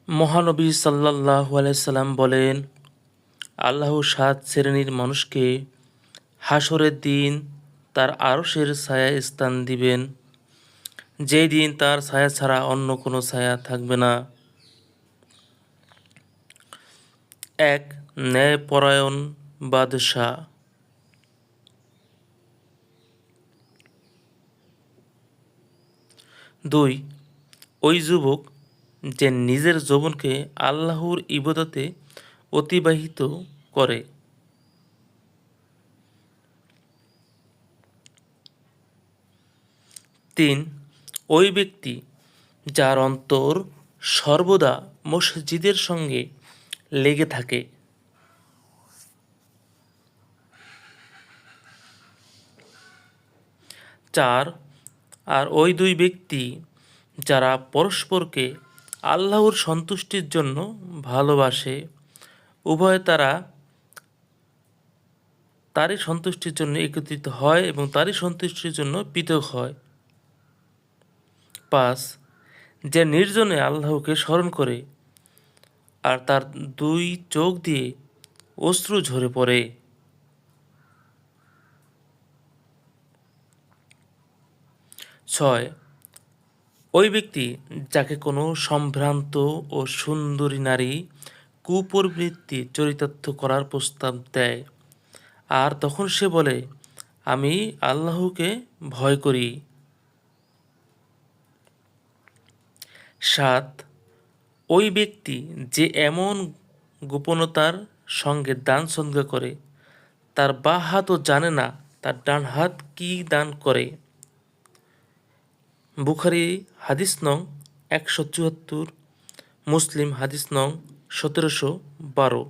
মহানবী সাল্লাল্লাহু আলাইহি সাল্লাম বলেন, আল্লাহ ৭ শ্রেণীর মানুষকে হাসরের দিন তার আরশের ছায়ায় স্থান দিবেন, যেই দিন তার ছায়া ছাড়া অন্য কোনো ছায়া থাকবে না। ১. ন্যায়পরায়ণ বাদশা। ২. ওই যুবক যে নিজের যৌবনকে আল্লাহর ইবাদতে অতিবাহিত করে। ৩. ওই ব্যক্তি যার অন্তর সর্বদা মসজিদের সঙ্গে লেগে থাকে। ৪. আর ওই দুই ব্যক্তি যারা পরস্পরকে আল্লাহর সন্তুষ্টির জন্য ভালোবাসে, উভয় তারই সন্তুষ্টির জন্য একত্রিত হয় এবং তারই সন্তুষ্টির জন্য পৃথক হয়। ৫. যে নির্জনে আল্লাহকে স্মরণ করে আর তার দুই চোখ দিয়ে অশ্রু ঝরে পড়ে। ৬. ওই ব্যক্তি যাকে কোনো সম্ভ্রান্ত ও সুন্দরী নারী কুপ্রবৃত্তি চরিতার্থ করার প্রস্তাব দেয়, আর তখন সে বলে, আমি আল্লাহকে ভয় করি। ৭. ওই ব্যক্তি যে এমন গোপনতার সঙ্গে দান সদকা করে, তার বাঁ হাতও জানে না তার ডান হাত কি দান করে। বুখারী হাদিস নং ১৭৪, মুসলিম হাদিস নং ১৭১২।